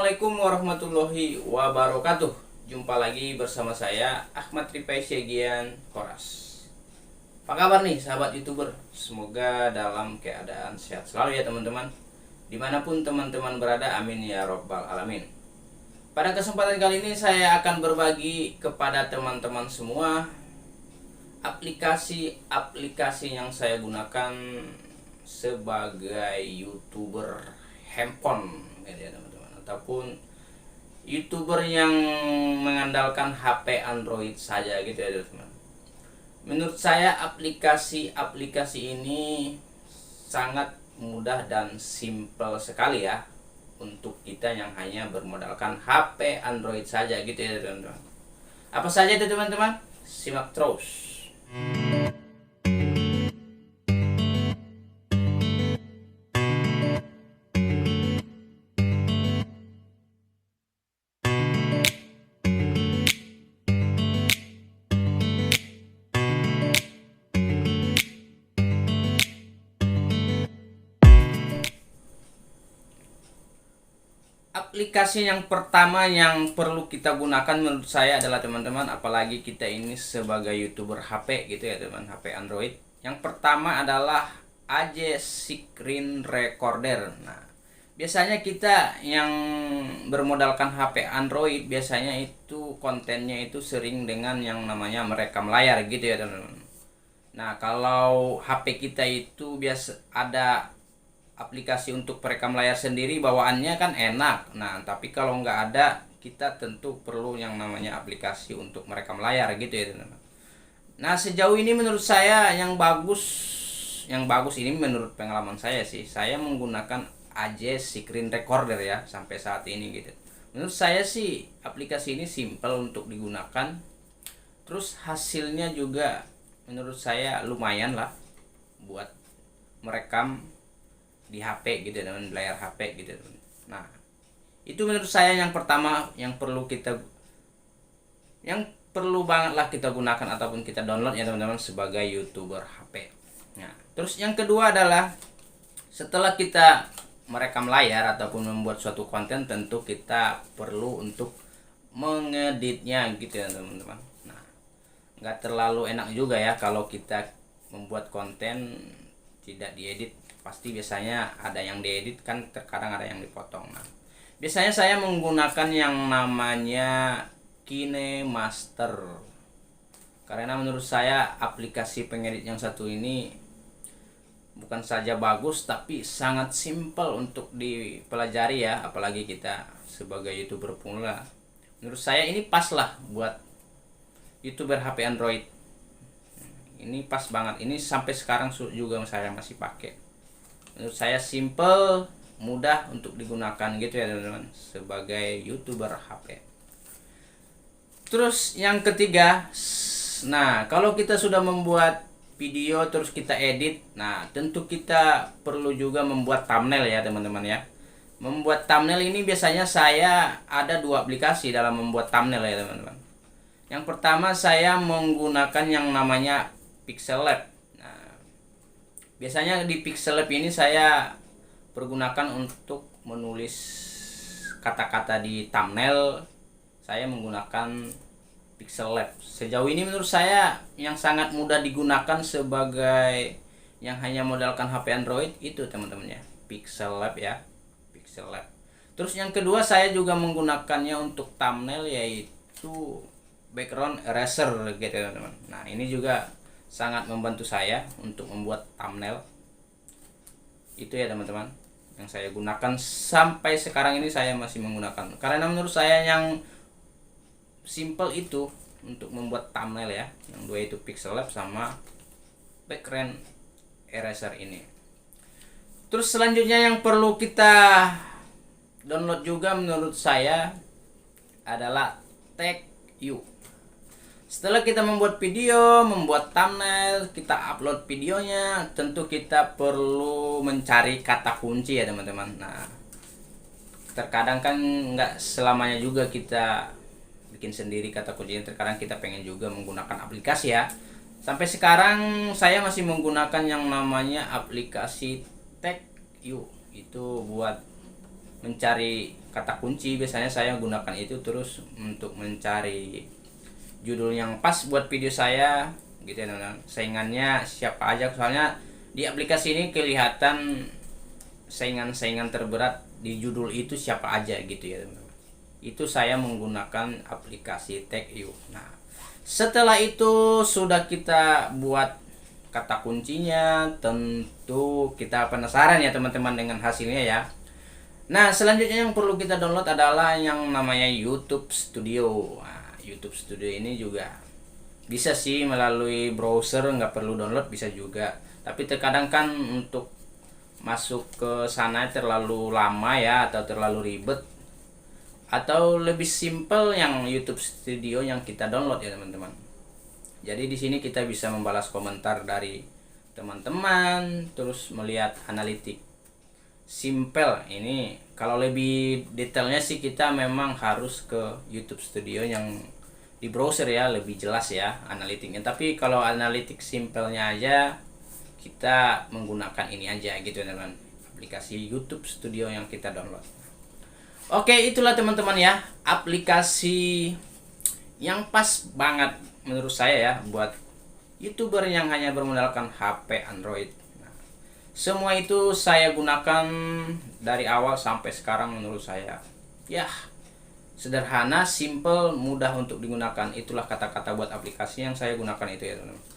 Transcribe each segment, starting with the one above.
Assalamualaikum warahmatullahi wabarakatuh. Jumpa lagi bersama saya Ahmad Ripai Syegian Horas. Apa kabar nih sahabat YouTuber? Semoga dalam keadaan sehat selalu ya teman-teman, dimanapun teman-teman berada, amin ya robbal alamin. Pada kesempatan kali ini saya akan berbagi kepada teman-teman semua aplikasi-aplikasi yang saya gunakan sebagai YouTuber handphone gitu ya teman-teman, ataupun YouTuber yang mengandalkan HP Android saja gitu ya teman-teman. Menurut saya aplikasi-aplikasi ini sangat mudah dan simple sekali ya untuk kita yang hanya bermodalkan HP Android saja gitu ya teman-teman. Apa saja itu teman-teman? Simak terus. Aplikasi yang pertama yang perlu kita gunakan menurut saya adalah teman-teman, apalagi kita ini sebagai YouTuber HP gitu ya teman, HP Android. Yang pertama adalah AJ Screen Recorder. Nah, biasanya kita yang bermodalkan HP Android biasanya itu kontennya itu sering dengan yang namanya merekam layar gitu ya teman-teman. Nah, kalau HP kita itu biasa ada aplikasi untuk perekam layar sendiri, bawaannya kan enak. Nah, tapi kalau nggak ada, kita tentu perlu yang namanya aplikasi untuk merekam layar gitu ya teman-teman. Nah, sejauh ini menurut saya yang bagus ini menurut pengalaman saya sih, saya menggunakan AJ Screen Recorder ya sampai saat ini gitu. Menurut saya sih aplikasi ini simple untuk digunakan. Terus hasilnya juga menurut saya lumayan lah buat merekam di HP gitu dengan layar HP gitu. Nah, itu menurut saya yang pertama yang perlu banget lah kita gunakan ataupun kita download ya teman-teman sebagai YouTuber HP. Nah, terus yang kedua adalah setelah kita merekam layar ataupun membuat suatu konten, tentu kita perlu untuk mengeditnya gitu ya teman-teman. Nah, nggak terlalu enak juga ya kalau kita membuat konten tidak diedit. Pasti biasanya ada yang diedit kan, terkadang ada yang dipotong. Nah, biasanya saya menggunakan yang namanya KineMaster, karena menurut saya aplikasi pengedit yang satu ini bukan saja bagus tapi sangat simple untuk dipelajari ya, apalagi kita sebagai YouTuber pemula. Menurut saya ini pas lah buat YouTuber HP Android. Ini pas banget, ini sampai sekarang juga saya masih pakai. Menurut saya simple, mudah untuk digunakan gitu ya teman-teman sebagai YouTuber HP. Terus yang ketiga, nah kalau kita sudah membuat video terus kita edit, nah tentu kita perlu juga membuat thumbnail ya teman-teman ya. Membuat thumbnail ini biasanya saya ada dua aplikasi dalam membuat thumbnail ya teman-teman. Yang pertama saya menggunakan yang namanya Pixel Lab. Biasanya di Pixel Lab ini saya pergunakan untuk menulis kata-kata di thumbnail. Saya menggunakan Pixel Lab. Sejauh ini menurut saya yang sangat mudah digunakan sebagai yang hanya modalkan HP Android itu teman-teman ya, Pixel Lab ya, Pixel Lab. Terus yang kedua saya juga menggunakannya untuk thumbnail, yaitu background eraser gitu teman-teman. Nah, ini juga sangat membantu saya untuk membuat thumbnail. Itu ya teman-teman yang saya gunakan sampai sekarang ini, saya masih menggunakan karena menurut saya yang simple itu untuk membuat thumbnail ya. Yang dua itu Pixel Lab sama background eraser ini. Terus selanjutnya yang perlu kita download juga menurut saya adalah TagView. Setelah kita membuat video, membuat thumbnail, kita upload videonya, tentu kita perlu mencari kata kunci ya teman-teman. Nah, terkadang kan nggak selamanya juga kita bikin sendiri kata kuncinya, terkadang kita pengen juga menggunakan aplikasi ya. Sampai sekarang saya masih menggunakan yang namanya aplikasi TagView. Itu buat mencari kata kunci, biasanya saya gunakan itu terus untuk mencari judul yang pas buat video saya gitu ya teman-teman. Saingannya siapa aja, soalnya di aplikasi ini kelihatan saingan-saingan terberat di judul itu siapa aja gitu ya teman-teman. Itu saya menggunakan aplikasi TagU. Nah, setelah itu sudah kita buat kata kuncinya, tentu kita penasaran ya teman-teman dengan hasilnya ya. Nah, selanjutnya yang perlu kita download adalah yang namanya YouTube Studio. Nah, YouTube Studio ini juga bisa sih melalui browser, nggak perlu download, bisa juga. Tapi terkadang kan untuk masuk ke sana terlalu lama ya, atau terlalu ribet. Atau lebih simple yang YouTube Studio yang kita download ya teman-teman. Jadi di sini kita bisa membalas komentar dari teman-teman, terus melihat analitik. Simple ini, kalau lebih detailnya sih kita memang harus ke YouTube Studio yang di browser ya, lebih jelas ya analitiknya. Tapi kalau analitik simpelnya aja, kita menggunakan ini aja gitu teman-teman, aplikasi YouTube Studio yang kita download. Oke, itulah teman-teman ya, aplikasi yang pas banget menurut saya ya buat YouTuber yang hanya bermodalkan HP Android. Semua itu saya gunakan dari awal sampai sekarang, menurut saya ya sederhana, simple, mudah untuk digunakan. Itulah kata-kata buat aplikasi yang saya gunakan itu ya teman-teman.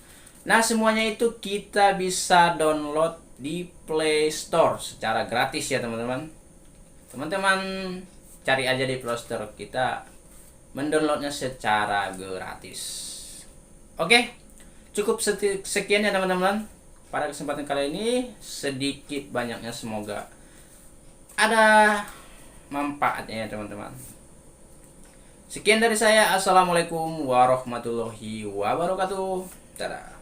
Nah, semuanya itu kita bisa download di Play Store secara gratis ya teman-teman. Teman-teman cari aja di Play Store, kita mendownloadnya secara gratis. Oke, cukup sekian ya teman-teman. Pada kesempatan kali ini, sedikit banyaknya semoga ada manfaatnya ya teman-teman. Sekian dari saya. Assalamualaikum warahmatullahi wabarakatuh. Dadah.